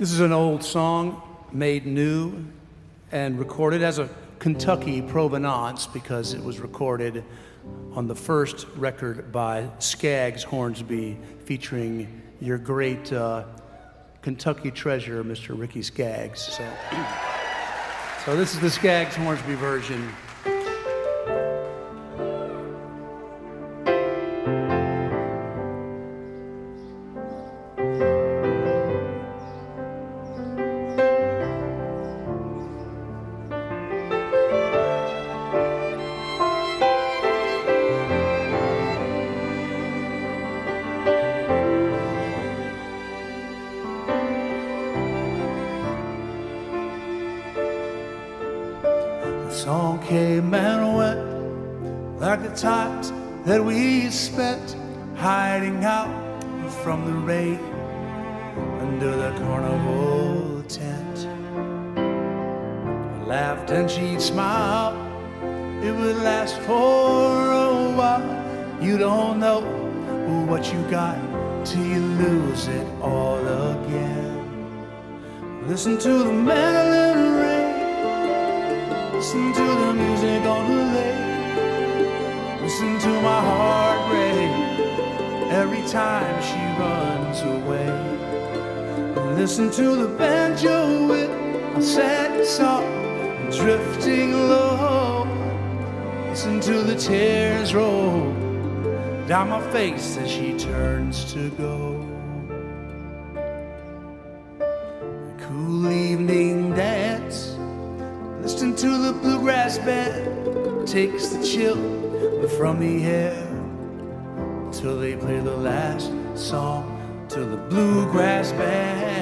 This is an old song made new and recorded as a Kentucky provenance because it was recorded on the first record by Skaggs Hornsby featuring your great Kentucky treasure, Mr. Ricky Skaggs. So this is the Skaggs Hornsby version. The song came and went like the times that we spent hiding out from the rain under the carnival tent. I laughed and she'd smile. It would last for a while. You don't know what you got till you lose it all again. Listen to the Mandolin Rain. Listen to the music on the lake. Listen to my heart break every time she runs away. Listen to the banjo with a sad song drifting low. Listen to the tears roll down my face as she turns to go. A cool evening dance. Listen to the bluegrass band, takes the chill from the air till they play the last song to the bluegrass band.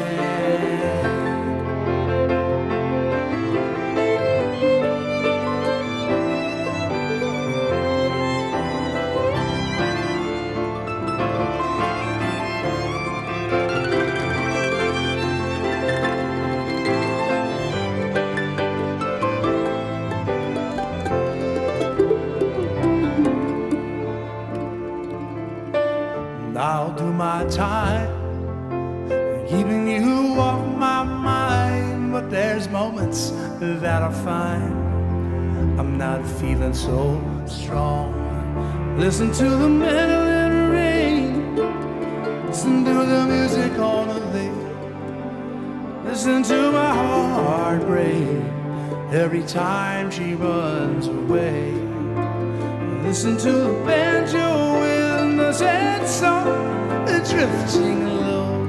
I'll do my time keeping you off my mind, but there's moments that I find I'm not feeling so strong. Listen to the Mandolin Rain. Listen to the music on the lake. Listen to my heart break every time she runs away. Listen to the banjo with the sad song drifting low.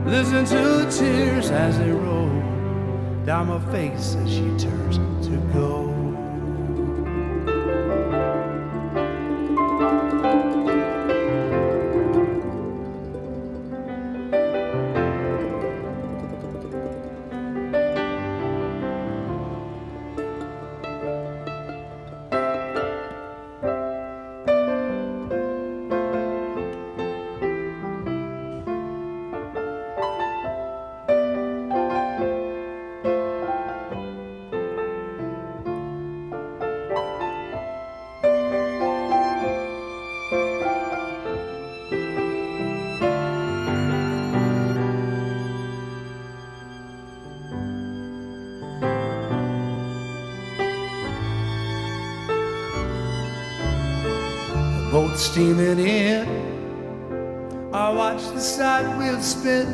Listen to the tears as they roll down my face as she turns to go. Boat steaming in, I watch the side wheel spin,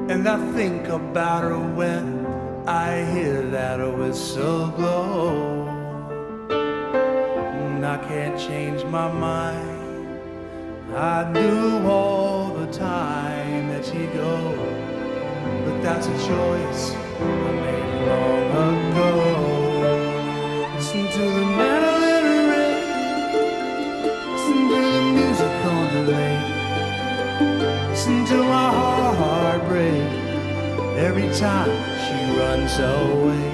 and I think about her when I hear that whistle blow. And I can't change my mind, I knew all the time that she'd go, but that's a choice I made long ago. Listen to the Mandolin Rain. Listen to the music on the lake. Listen to my heart break every time she runs away.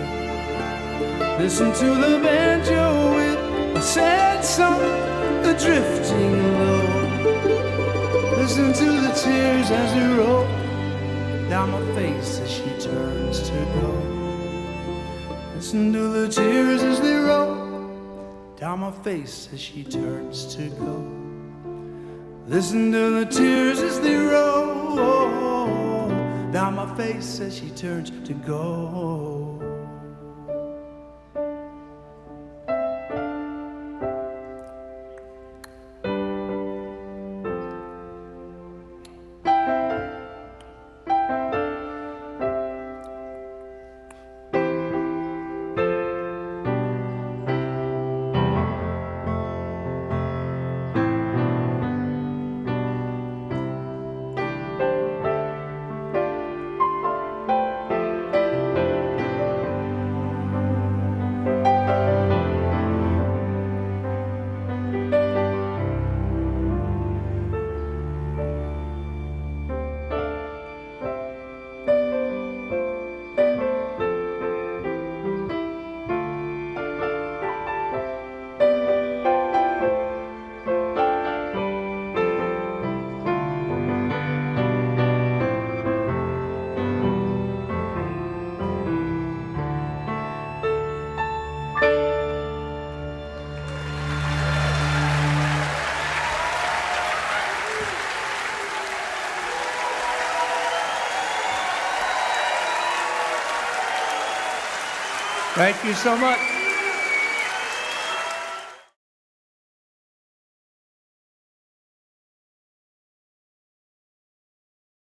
Listen to the banjo with a sad song drifting low. Listen to the tears as they roll down my face as she turns to go. Listen to the tears as they roll down my face as she turns to go. Listen to the tears as they roll face as she turns to go. Thank you so much.